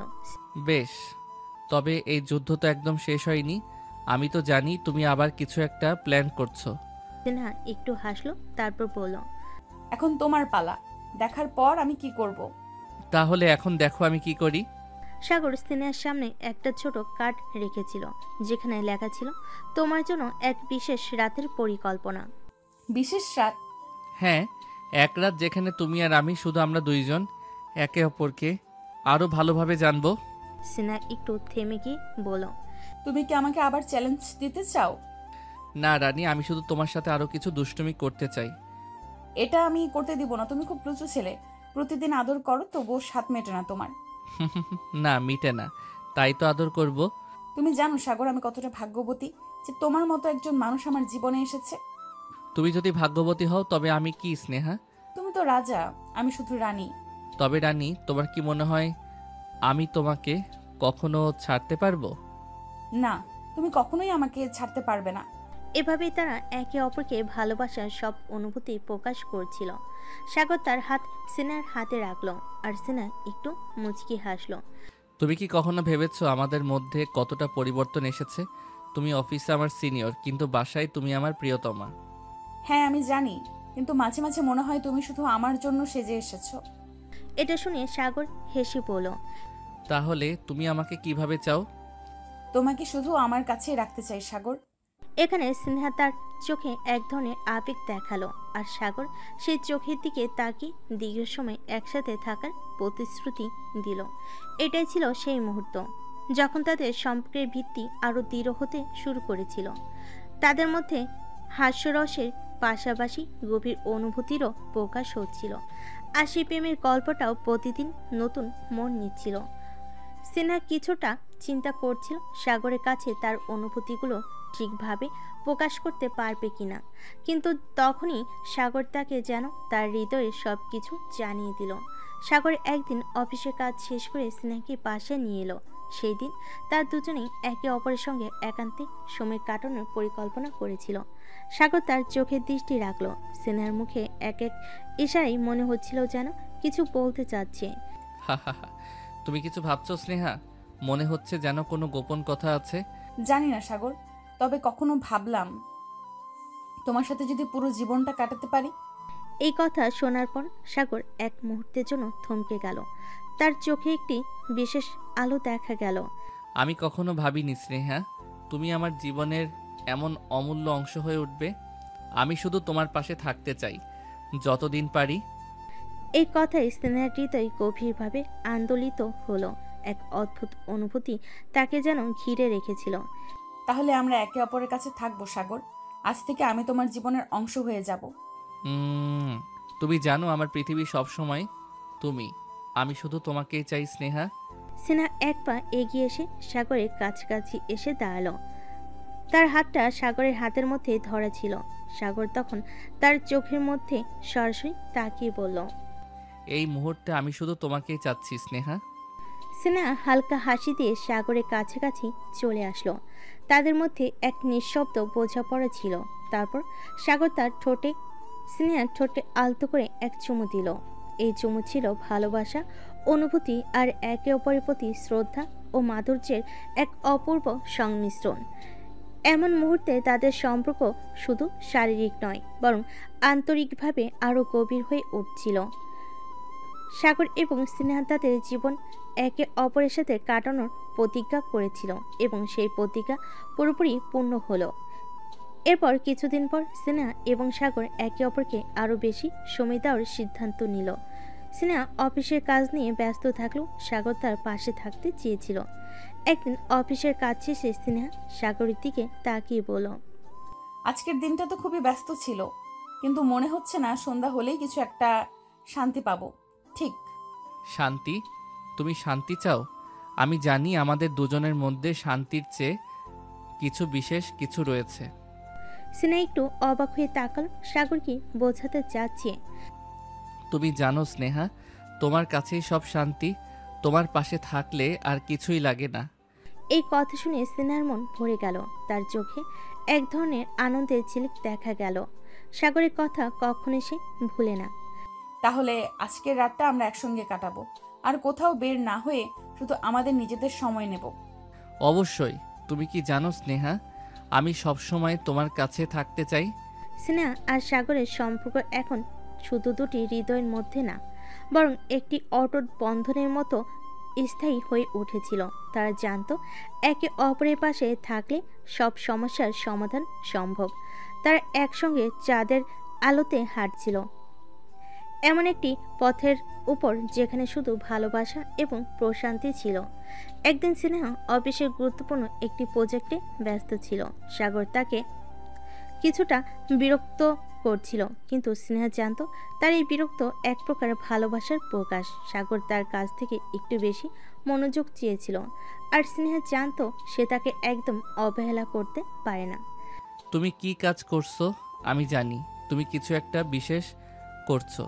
বেশ, তবে এই যুদ্ধ তো একদম শেষ হয়নি। আমি তো জানি তুমি আবার কিছু একটা প্ল্যান করছো। স্নেহা একটু হাসলো, তারপর বলল, এখন তোমার পালা। দেখার পর আমি কি করব। তাহলে এখন দেখো আমি কি করি। সাগর স্নেহার সামনে একটা ছোট কার্ড রেখেছিল, যেখানে লেখা ছিল তোমার জন্য এক বিশেষ রাতের পরিকল্পনা। বিশেষ রাত? হ্যাঁ, এক রাত যেখানে তুমি আর আমি, শুধু আমরা দুইজন, একে অপরকে আরো ভালোভাবে জানবো। স্নেহা একটু থেমে গিয়ে বলল, তুমি কি আমাকে আবার চ্যালেঞ্জ দিতে চাও? না রানী, আমি শুধু তোমার সাথে আরো কিছু দুষ্টুমি করতে চাই। এটা আমি করতে দিব না। তুমি খুব লুচু ছেলে। প্রতিদিন আদর করো, তবুও স্বাদ মেটে না তোমার। না, মিটে না, তাই তো আদর করব। তুমি জানো সাগর, আমি কতটা ভাগ্যবতী যে তোমার মতো একজন মানুষ আমার জীবনে এসেছে। তুমি যদি ভাগ্যবতী হও তবে আমি কি স্নেহা? তুমি তো রাজা, আমি শুধু রানী। তবে রানী, তোমার কি মনে হয় আমি তোমাকে কখনো ছাড়তে পারবো? না, তুমি কখনোই আমাকে ছাড়তে পারবে না। এভাবেই তারা একে অপরকে ভালোবাসার সব অনুভূতি প্রকাশ করছিল। সাগর তার হাত সিনার হাতে রাখলো, আর সিনা একটু মুচকি হাসলো। তুমি কি কখনো ভেবেছো আমাদের মধ্যে কতটা পরিবর্তন এসেছে? তুমি অফিসে আমার সিনিয়র, কিন্তু বাসায় তুমি আমার প্রিয়তমা। হ্যাঁ আমি জানি, কিন্তু মাঝে মাঝে মনে হয় তুমি শুধু আমার জন্য সেজে এসেছো। এটা শুনে সাগর হেসে বলল, তাহলে তুমি আমাকে কিভাবে চাও? তোমাকে শুধু আমার কাছেই রাখতে চাই সাগর। এখানে স্নেহা তার চোখে এক ধরনের আবেগ দেখালো, আর সাগর সেই চোখের দিকে তাকিয়ে দীর্ঘ সময় একসাথে থাকার প্রতিশ্রুতি দিল। এটাই ছিল সেই মুহূর্ত যখন তাদের সম্পর্কের ভিত্তি আরও দৃঢ় হতে শুরু করেছিল। তাদের মধ্যে হাস্যরসের পাশাপাশি গভীর অনুভূতিরও প্রকাশ হচ্ছিল, আর সেই প্রেমের গল্পটাও প্রতিদিন নতুন মন নিচ্ছিল। সিনহা কিছুটা চিন্তা করছিল সাগরের কাছে তার অনুভূতিগুলো ঠিকভাবে প্রকাশ করতে পারবে কিনা, কিন্তু তখনই সাগর তাকে যেন তার হৃদয়ে সব কিছু জানিয়ে দিল। সাগর একদিন অফিসের কাজ শেষ করে স্নেহাকে পাশে নিয়ে এলো। সেই দিন তার দুজনেই একে অপরের সঙ্গে একান্তে সময় কাটানোর পরিকল্পনা করেছিল। সাগর তার চোখের দৃষ্টি রাখলো। স্নেহার মুখে এক এক ইশারায় মনে হচ্ছিল যেন কিছু বলতে চাচ্ছে। হা হা হা। তুমি কিছু ভাবছো স্নেহা? মনে হচ্ছে যেন কোনো গোপন কথা আছে। জানি না সাগর, তবে কখনো ভাবলাম তোমার সাথে যদি পুরো জীবনটা কাটাতে পারি। এই কথা শোনার পর সাগর এক মুহূর্তের জন্য থমকে গেল। তার চোখে একটি বিশেষ আলো দেখা গেল। আমি কখনো ভাবিনি স্নেহা তুমি আমার জীবনের এমন অমূল্য অংশ হয়ে উঠবে। আমি শুধু তোমার পাশে থাকতে চাই, যতদিন পারি। এই কথায় স্নেহার হৃদয় গভীরভাবে আন্দোলিত হলো। এক অদ্ভুত অনুভূতি তাকে যেন ঘিরে রেখেছিল। তাহলে আমরা একে অপরের কাছে থাকবো সাগর। আজ থেকে আমি তোমার জীবনের অংশ হয়ে যাব। উম, তুমি জানো আমার পৃথিবী সব সময় তুমি। আমি শুধু তোমাকেই চাই স্নেহা। স্নেহা এক পা এগিয়ে এসে সাগরের কাছাকাছি এসে দাঁড়ালো। তার হাতটা সাগরের হাতের মধ্যে ধরা ছিল। সাগর তখন তার চোখের মধ্যে সরাসরি তাকিয়ে বলল, এই মুহূর্তে আমি শুধু তোমাকেই চাচ্ছি স্নেহা। স্নেহা হালকা হাসি দিয়ে সাগরের কাছাকাছি চলে আসলো। তাদের মধ্যে এক নিঃশব্দ বোঝাপড়া ছিল। তারপর সাগর তার ঠোঁটে স্নেহার ঠোঁটে আলতো করে এক চুমু দিল। এই চুমু ছিল ভালোবাসা, অনুভূতি আর একে অপরের প্রতি শ্রদ্ধা ও মাধুর্যের এক অপূর্ব সংমিশ্রণ। এমন মুহূর্তে তাদের সম্পর্ক শুধু শারীরিক নয়, বরং আন্তরিকভাবে আরও গভীর হয়ে উঠছিল। সাগর এবং স্নেহা তাদের জীবন একে অপরের সাথে কাটানোর প্রতিজ্ঞা করেছিল, এবং সেই প্রতিজ্ঞা পুরোপুরি পূর্ণ হলো। এরপর কিছুদিন পর স্নেহা এবং সাগর একে অপরকে আরও বেশি সময় দেওয়ার সিদ্ধান্ত নিল। স্নেহা অফিসের কাজ নিয়ে ব্যস্ত থাকলেও সাগর তার পাশে থাকতে চেয়েছিল। একদিন অফিসের কাজ শেষে স্নেহা সাগরের দিকে তাকিয়ে বলল, আজকের দিনটা তো খুবই ব্যস্ত ছিল, কিন্তু মনে হচ্ছে না সন্ধ্যা হলেই কিছু একটা শান্তি পাবো। ঠিক। শান্তি? তুমি শান্তি চাও? আমি জানি আমাদের দুজনের মধ্যে শান্তির চেয়ে কিছু বিশেষ কিছু রয়েছে। স্নেহা একটু অবাক হয়ে তাকালো। সাগর কি বোঝাতে চাচ্ছে? তুমি জানো স্নেহা, তোমার কাছেই সব শান্তি। তোমার পাশে থাকলে আর কিছুই লাগে না। এই কথা শুনে স্নেহার মন ভরে গেল। তার চোখে এক ধরনের আনন্দের ঝিলিক দেখা গেল। সাগরের কথা কখনো সে ভুলে না। তাহলে আজকের রাতটা আমরা একসঙ্গে কাটাবো, আর কোথাও বের না হয়ে শুধু আমাদের নিজেদের সময় নেব। অবশ্যই। তুমি কি জানো স্নেহা, আমি সবসময় তোমার কাছে থাকতে চাই। স্নেহা আর সাগরের সম্পর্ক এখন শুধু দুটি হৃদয়ের মধ্যে না, বরং একটি অটুট বন্ধনের মতো স্থায়ী হয়ে উঠেছিল। তারা জানতো একে অপরের পাশে থাকলে সব সমস্যার সমাধান সম্ভব। তারা একসঙ্গে চাঁদের আলোতে হাঁটছিল, এমন একটি পথের উপর যেখানে শুধু ভালোবাসা এবং প্রশান্তি ছিল। একদিন স্নেহা অফিসের গুরুত্বপূর্ণ একটি প্রজেক্টে ব্যস্ত ছিল। সাগর তাকে কিছুটা বিরক্ত করছিল, কিন্তু স্নেহা জানতো তার এই বিরক্ত এক প্রকার ভালোবাসার প্রকাশ। সাগর তার কাছ থেকে একটু বেশি মনোযোগ চেয়েছিল, আর স্নেহা জানতো সে তাকে একদম অবহেলা করতে পারে না। তুমি কি কাজ করছো আমি জানি, তুমি কিছু একটা বিশেষ করছো।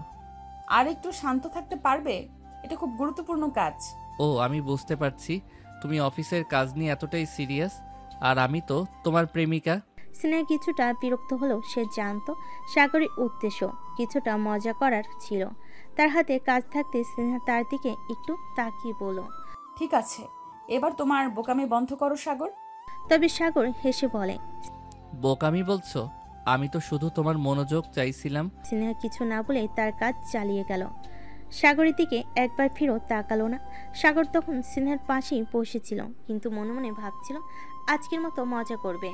আর একটু শান্ত থাকতে পারবে? এটা খুব গুরুত্বপূর্ণ কাজ। ও, আমি বুঝতে পারছি। তুমি অফিসের কাজ নিয়ে এতটাই সিরিয়াস। আর আমি তো তোমার প্রেমিকা। স্নেহা কিছুটা বিরক্ত হলেও সে জানতো সাগরের উদ্দেশ্য কিছুটা মজা করার ছিল। তার হাতে কাজ থাকতে স্নেহা তার দিকে একটু তাকিয়ে বলল, ঠিক আছে, এবার তোমার বোকামি বন্ধ করো সাগর। তবে সাগর হেসে বলে, বোকামি বলছো? আমি তো শুধু তোমার মনোযোগ চাইছিলাম। স্নেহা কিছু না বলে তার কাজ চালিয়ে গেল। সাগরের দিকে একবার ফিরেও তাকালো না। সাগর তখন স্নেহার পাশেই বসেছিল, কিন্তু মনে মনে ভাবছিল আজকের মতো মজা করবে।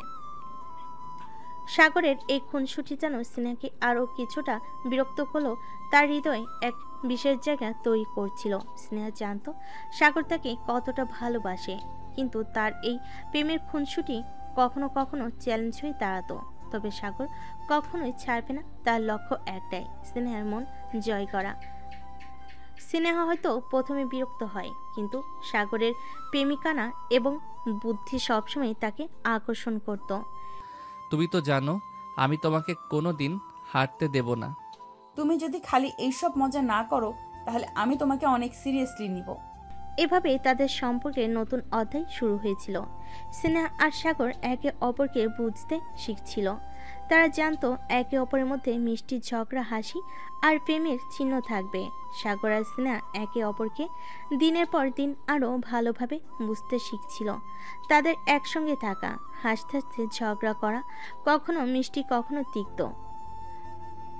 সাগরের এই খুনসুটি যেন স্নেহাকে আরও কিছুটা বিরক্ত করলো। তার হৃদয়ে এক বিশেষ জায়গা তৈরি করছিল। স্নেহা জানতো সাগর তাকে কতটা ভালোবাসে, কিন্তু তার এই প্রেমের খুনসুটি কখনো কখনো চ্যালেঞ্জ হয়ে দাঁড়াতো। তবে সাগর কখনোই ছাড়বে না, তার লক্ষ্য একটাই, স্নেহার মন জয় করা। স্নেহা হয়তো প্রথমে বিরক্ত হয়, কিন্তু সাগরের প্রেমিকানা এবং বুদ্ধি সবসময় তাকে আকর্ষণ করত। তুমি তো জানো আমি তোমাকে কোনো দিন হারতে দেব না। তুমি যদি খালি এইসব মজা না করো তাহলে আমি তোমাকে অনেক সিরিয়াসলি নিব। এভাবে তাদের সম্পর্কের নতুন অধ্যায় শুরু হয়েছিল। স্নেহা আর সাগর একে অপরকে বুঝতে শিখছিল। তারা জানতো একে অপরের মধ্যে মিষ্টি ঝগড়া, হাসি আর প্রেমের চিহ্ন থাকবে। সাগর আর স্নেহা একে অপরকে দিনের পর দিন আরও ভালোভাবে বুঝতে শিখছিল। তাদের একসঙ্গে থাকা, হাসতে হাসতে ঝগড়া করা, কখনো মিষ্টি কখনো তিক্ত,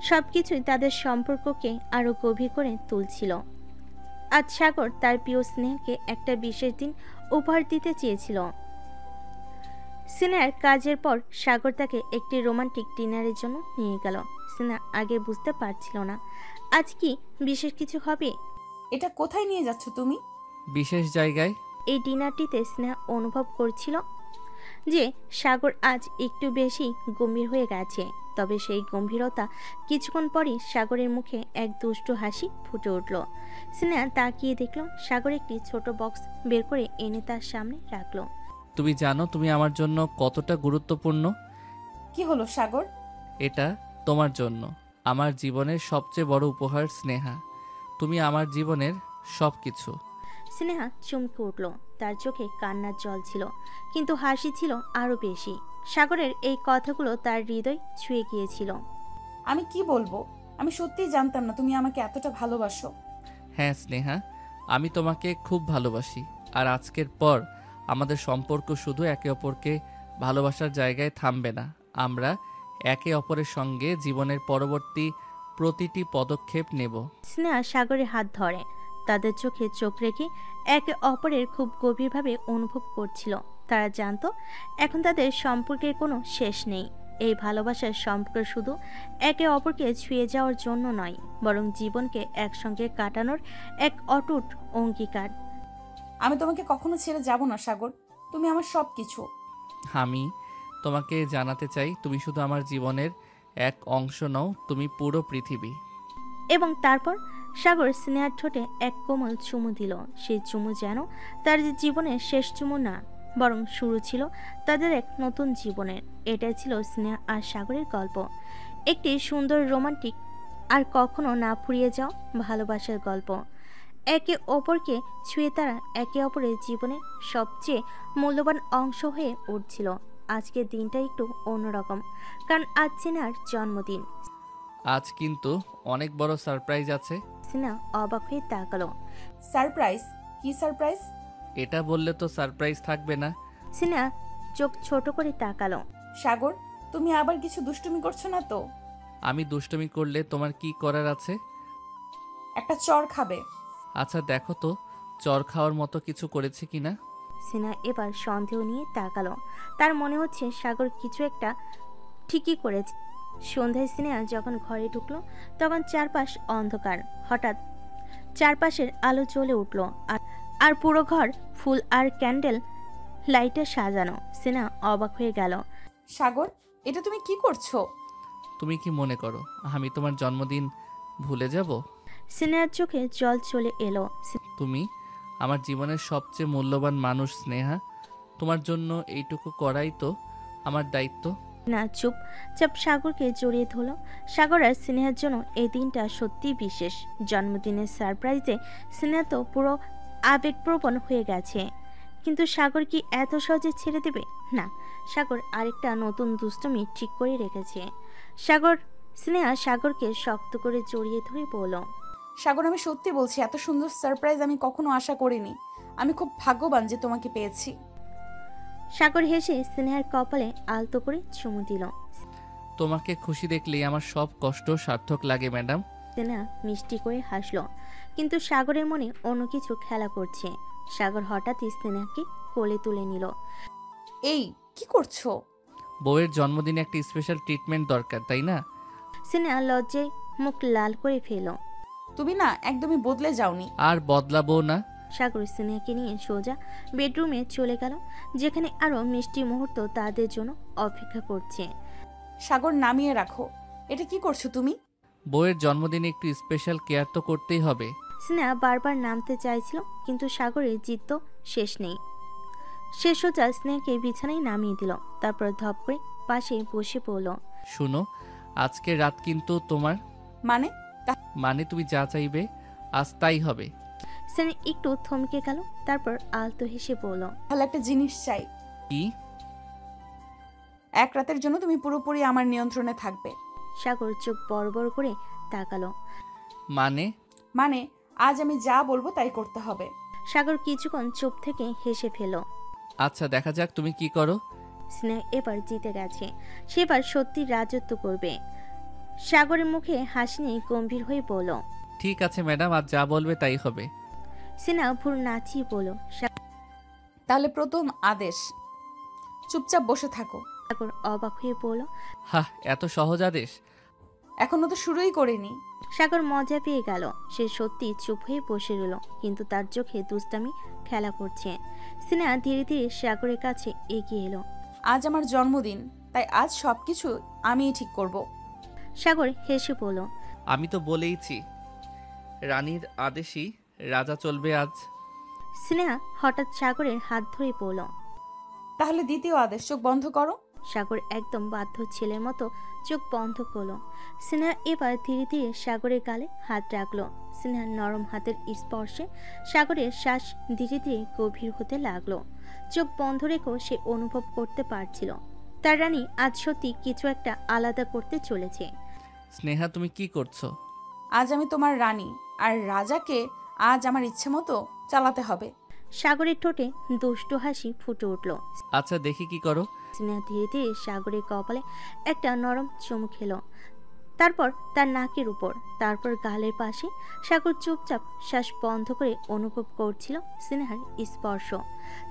সবকিছুই তাদের সম্পর্ককে আরও গভীর করে তুলছিল। আজ সাগর তার প্রিয় স্নেহাকে একটা বিশেষ দিন উপহার দিতে চেয়েছিল। স্নেহার কাজের পর সাগর তাকে একটি রোমান্টিক ডিনারের জন্য নিয়ে গেল। স্নেহা আগে বুঝতে পারছিল না আজ কি বিশেষ কিছু হবে। এটা কোথায় নিয়ে যাচ্ছ তুমি? বিশেষ জায়গায়। এই ডিনারটিতে স্নেহা অনুভব করছিল যে সাগর আজ একটু বেশি গম্ভীর হয়ে গেছে। তবে সেই গম্ভীরতা কিছুক্ষণ পরই সাগরের মুখে এক দুষ্টু হাসি ফুটে উঠল। স্নেহা তাকিয়ে দেখল সাগর একটি ছোট বক্স বের করে এনে তার সামনে রাখলো। তুমি জানো তুমি আমার জন্য কতটা গুরুত্বপূর্ণ। কি হলো সাগর? এটা তোমার জন্য আমার জীবনের সবচেয়ে বড় উপহার স্নেহা। তুমি আমার জীবনের সব কিছু। স্নেহা চমকে উঠল। তার চোখে কান্নার জল ছিল, কিন্তু হাসি ছিল আরো বেশি। সাগরের এই কথাগুলো তার হৃদয় ছুঁয়ে গিয়েছিল। আমি কি বলবো, আমি সত্যিই জানতাম না তুমি আমাকে এতটা ভালোবাসো। হ্যাঁ স্নেহা, আমি তোমাকে খুব ভালোবাসি। আর আজকের পর আমাদের সম্পর্ক শুধু একে অপরকে ভালোবাসার জায়গায় থামবে না। আমরা একে অপরের সঙ্গে জীবনের পরবর্তী প্রতিটি পদক্ষেপ নেব। স্নেহা সাগরের হাত ধরে তাদের চোখে চোখ রেখে একে অপরের খুব গভীরভাবে অনুভব করছিল। তারা জানতো এখন তাদের সম্পর্কের কোনো শেষ নেই। এই ভালোবাসার সম্পর্ক শুধু একে অপরকে ছুঁয়ে যাওয়ার জন্য নয়, বরং জীবনকে একসঙ্গে কাটানোর এক অটুট অঙ্গীকার। আমি তোমাকে কখনো ছেড়ে যাব না সাগর, তুমি আমার সব কিছু। আমি তোমাকে জানাতে চাই তুমি শুধু আমার জীবনের এক অংশ নও, তুমি পুরো পৃথিবী। এবং তারপর সাগর স্নেহার ঠোঁটে এক কোমল চুমু দিল। সেই চুমু যেন তার জীবনের শেষ চুমু না, বরং শুরু ছিল তাদের এক নতুন জীবনের। এটাই ছিল স্নেহা আর সাগরের গল্প, একটি সুন্দর রোমান্টিক আর কখনো না ফুরিয়ে যাওয়া ভালোবাসার গল্প। একে অপরকে ছুঁয়ে তারা একে অপরের জীবনের সবচেয়ে মূল্যবান অংশ হয়ে উঠছিল। আজকের দিনটা একটু অন্যরকম, কারণ আজ স্নেহার জন্মদিন। আজ কিন্তু অনেক বড় সারপ্রাইজ আছে। স্নেহা অবাক হয়ে তাকালো। সারপ্রাইজ? কি সারপ্রাইজ? এটা বললে তো সারপ্রাইজ থাকবে না। স্নেহা চোখ ছোট করে তাকালো। সাগর, তুমি আবার কিছু দুষ্টুমি করছো না তো? আমি দুষ্টুমি করলে তোমার কি করার আছে? একটা চড় খাবে? আচ্ছা দেখো তো চর খাওয়ার মতো কিছু করেছে কিনা। স্নেহা এবার সন্দেহ নিয়ে তাকালো। তার মনে হচ্ছে সাগর কিছু একটা ঠিকই করেছে। সন্ধ্যায় স্নেহা যখন ঘরে ঢুকলো তখন চারপাশ অন্ধকার। হঠাৎ চারপাশের আলো জ্বলে উঠল, আর পুরো ঘর ফুল আর ক্যান্ডেল লাইটে সাজানো। স্নেহা অবাক হয়ে গেল। সাগর, এটা তুমি কি করছো? তুমি কি মনে করো আমি তোমার জন্মদিন ভুলে যাব? স্নেহার চোখে জল চলে এলো। তুমি আমার জীবনের সবচেয়ে মূল্যবান মানুষ স্নেহা। তোমার জন্য এইটুকু করাই তো আমার দায়িত্ব। না চুপচাপ সাগরকে জড়িয়ে ধরল। সাগর আর স্নেহার জন্য এই দিনটা সত্যিই বিশেষ। জন্মদিনের সারপ্রাইজে স্নেহা তো পুরো আবেগপ্রবণ হয়ে গেছে। কিন্তু সাগর কি এত সহজে ছেড়ে দেবে? না, সাগর আরেকটা নতুন দুষ্টুমি ঠিক করে রেখেছে। স্নেহা সাগরকে শক্ত করে জড়িয়ে ধরে বলল, সাগর, আমি সত্যি বলছি, এত সুন্দর সারপ্রাইজ আমি কখনো আশা করিনি। আমি খুব ভাগ্যবান যে তোমাকে পেয়েছি। সাগর হেসে স্নেহার কপালে আলতো করে চুমু দিল। তোমাকে খুশি দেখলেই আমার সব কষ্ট সার্থক লাগে ম্যাডাম। স্নেহা মিষ্টি করে হাসলো, কিন্তু সাগরের মনে অন্য কিছু খেলা করছে। সাগর হঠাৎই স্নেহাকে কোলে তুলে নিল। এই কি করছো? বউয়ের জন্মদিনে একটা স্পেশাল ট্রিটমেন্ট দরকার, তাই না? স্নেহা লজ্জায় মুখ লাল করে ফেল। তুমি না একদমই বদলে যাওনি। আর বদলাবো না। সাগর স্নেহাকে নিয়ে সোজা বেডরুমে চলে গেল, যেখানে আরো মিষ্টি মুহূর্ত তাদের জন্য অপেক্ষা করছে। সাগর, নামিয়ে রাখো। এটা কি করছো তুমি? বউয়ের জন্মদিনে একটু স্পেশাল কেয়ার তো করতেই হবে। স্নেহা বারবার নামতে চাইছিল, কিন্তু সাগরের জিদ তো শেষ নেই। সে সোজা স্নেহাকে বিছানায় নামিয়ে দিল, তারপর ধপ করে পাশে বসে পড়ল। শুনো, আজকের রাত কিন্তু তোমার। মানে? মানে তুমি যা চাইবে আজ তাই হবে। স্নেহা একটু থমকে গেল, তারপর আলতো হেসে বলল, তাহলে একটা জিনিস চাই। কি? এক রাতের জন্য তুমি পুরোপুরি আমার নিয়ন্ত্রণে থাকবে। সাগর চোখ বড় বড় করে তাকালো। মানে? মানে আজ আমি যা বলবো তাই করতে হবে। সাগর কিছুক্ষণ চুপ থেকে হেসে ফেল। আচ্ছা, দেখা যাক তুমি কি করো। স্নেহা এবার জিতে গেছে, সেবার সত্যি রাজত্ব করবে। সাগরের মুখে হাসি নিয়ে গম্ভীর হয়ে বলল, ঠিক আছে ম্যাডাম, আজ যা বলবে তাই হবে। স্নেহা ভুর নাচিয়ে বলল। তাহলে প্রথম আদেশ, চুপচাপ বসে থাকো। সাগর অবাক হয়ে বলল। হ্যাঁ, এত সহজ আদেশ? এখনো তো শুরুই করিনি। সাগর মজা পেয়ে গেল। সে সত্যি চুপ হয়ে বসে রইল, কিন্তু তার চোখে দুষ্টামি খেলা করছে। স্নেহা ধীরে ধীরে সাগরের কাছে এগিয়ে এলো। আজ আমার জন্মদিন, তাই আজ সবকিছু আমিই ঠিক করব। সাগর হেসে বলল, আমি তো বলেইছি, রানীর আদেশই রাজা চলবে আজ। স্নেহা হঠাৎ সাগরের হাত ধরে পড়ল। তাহলে দ্বিতীয় আদেশ, চোখ বন্ধ করো। সাগর একদম বাধ্য ছেলের মতো চোখ বন্ধ করলো। স্নেহা এবার ধীরে ধীরে সাগরের গালে হাত রাখলো। স্নেহার নরম হাতের স্পর্শে সাগরের শ্বাস ধীরে ধীরে গভীর হতে লাগলো। চোখ বন্ধ রেখেও সে অনুভব করতে পারছিল তার রানী আজ সত্যি কিছু একটা আলাদা করতে চলেছে। স্নেহা, তুমি কি করছো? আজ আমি তোমার রানী, আর রাজাকে আজ আমার ইচ্ছে মতো চালাতে হবে। সাগরের ঠোঁটে দুষ্টু হাসি ফুটে উঠল। আচ্ছা, দেখি কি করো। স্নেহা ধীরে ধীরে সাগরের কপালে একটা নরম চুমু খেলো, তারপর তার নাকের উপর, তারপর গালের পাশে। সাগর চুপচাপ শ্বাস বন্ধ করে অনুভব করছিল স্নেহার স্পর্শ।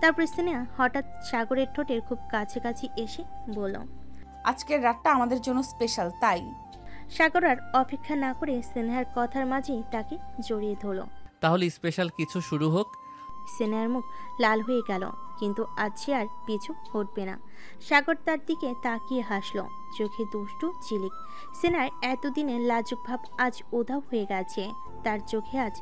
তারপর স্নেহা হঠাৎ সাগরের ঠোঁটের খুব কাছাকাছি এসে বলল, আজকের রাতটা আমাদের জন্য স্পেশাল, তাই। সাগর আর অপেক্ষা না করে স্নেহার কথার মাঝেই তাকে জড়িয়ে ধরল। তাহলে স্পেশাল কিছু শুরু হোক। স্নেহার মুখ লাল হয়ে গেল, কিন্তু আজ সে আর পিছু হটবে না। সাগর তার দিকে তাকিয়ে হাসল, চোখে দুষ্টু ঝিলিক। স্নেহার এতদিনের লাজুক ভাব আজ উধাও হয়ে গেছে। তার চোখে আজ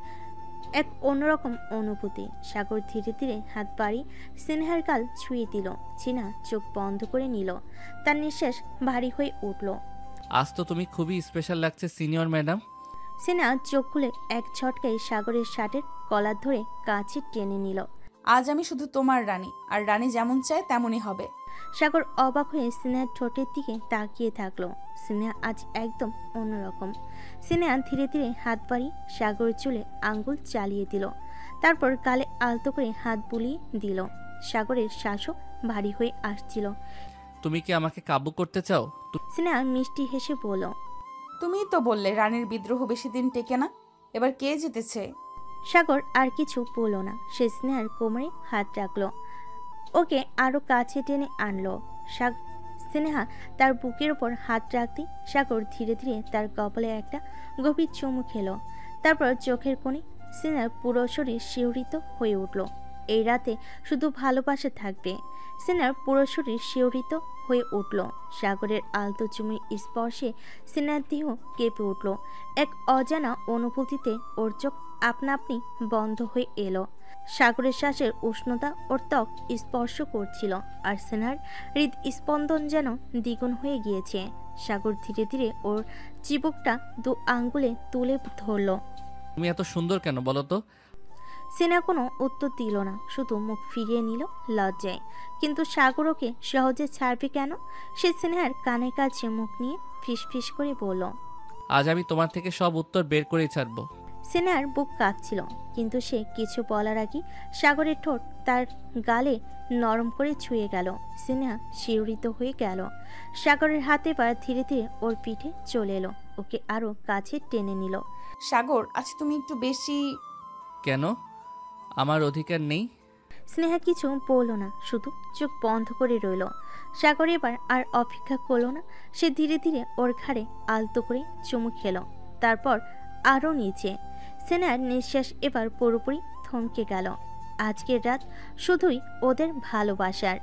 এক অন্যরকম অনুভূতি। সাগর ধীরে ধীরে হাত বাড়িয়ে স্নেহার গাল ছুঁয়ে দিল। চীনা চোখ বন্ধ করে নিল, তার নিঃশ্বাস ভারী হয়ে উঠল। আজ তো তুমি খুবই স্পেশাল লাগছে সিনিয়র ম্যাডাম। সেনা চোখ খুলে এক ঝটকায় সাগরের শার্টের কলার ধরে কাছে টেনে নিল। আজ আমি শুধু তোমার রানী, আর রানী যেমন চায় তেমনই হবে। সাগর অবাক হয়ে স্নেহার ঠোঁটের দিকে তাকিয়ে থাকলো। স্নেহা আজ একদম অন্যরকম। স্নেহা ধীরে ধীরে হাত বাড়িয়ে সাগরের চুলে আঙ্গুল চালিয়ে দিল, তারপর গালে আলতো করে হাত বুলিয়ে দিল। সাগরের শ্বাসও ভারী হয়ে আসছিল। তুমি কি আমাকে কাবু করতে চাও? স্নেহা মিষ্টি হেসে বলল, তুমিই তো বললে রানীর বিদ্রোহ বেশি দিন টেকে না। এবার কে জিতেছে? সাগর আর কিছু বলল না। সে স্নেহার কোমরে হাত রাখলো, ওকে আরো কাছে টেনে আনলো। স্নেহা তার বুকের ওপর হাত রাখতে সাগর ধীরে ধীরে তার কপালে একটা গভীর চুমু খেলো। তারপর চোখের কোণে স্নেহার পুরো শরীর শিহরিত হয়ে উঠল। এই রাতে শুধু ভালোবাসা থাকবে। স্নেহার পুরো শরীর শিহরিত হয়ে উঠল। সাগরের আলতো চুমির স্পর্শে স্নেহার দেহ কেঁপে উঠল। এক অজানা অনুভূতিতে ওর চোখ আপনা আপনি বন্ধ হয়ে এলো। সাগরের শ্বাসের উষ্ণতা ওর ত্বক স্পর্শ করছিল, আর স্নেহার হৃদস্পন্দন যেন দ্বিগুণ হয়ে গিয়েছে। সাগর ধীরে ধীরে ওর চিবুকটা দু আঙ্গুলে তুলে ধরল। তুমি এত সুন্দর কেন বলো তো? সিনহা কোনো উত্তর দিল না, শুধু মুখ ফিরিয়ে নিল লজ্জায়। কিন্তু সাগর ওকে সহজে ছাড়বে কেন? সে সিনহার কানে কাছে মুখ নিয়ে ফিসফিস করে বলল, আজ আমি তোমার থেকে সব উত্তর বের করেই ছাড়বো। সিনহার বুক কাঁপছিল, কিন্তু সে কিছু বলার আগে সাগরের ঠোঁট তার গালে নরম করে ছুঁয়ে গেল। সিনহা শিহরিত হয়ে গেল। সাগরের হাতে পা ধীরে ধীরে ওর পিঠে চলে এলো, ওকে আরো কাছে টেনে নিল। সাগর, আজ তুমি একটু বেশি। কেন? আমার অধিকার নেই? স্নেহা কিছু বলল না, শুধু চোখ বন্ধ করে রইল। সাগর এবার আর অপেক্ষা করলো না, সে ধীরে ধীরে ওর ঘাড়ে আলতো করে চুমু খেল, তারপর আরও নিচে। স্নেহার নিঃশ্বাস এবার পুরোপুরি থমকে গেল। আজকের রাত শুধুই ওদের ভালোবাসার।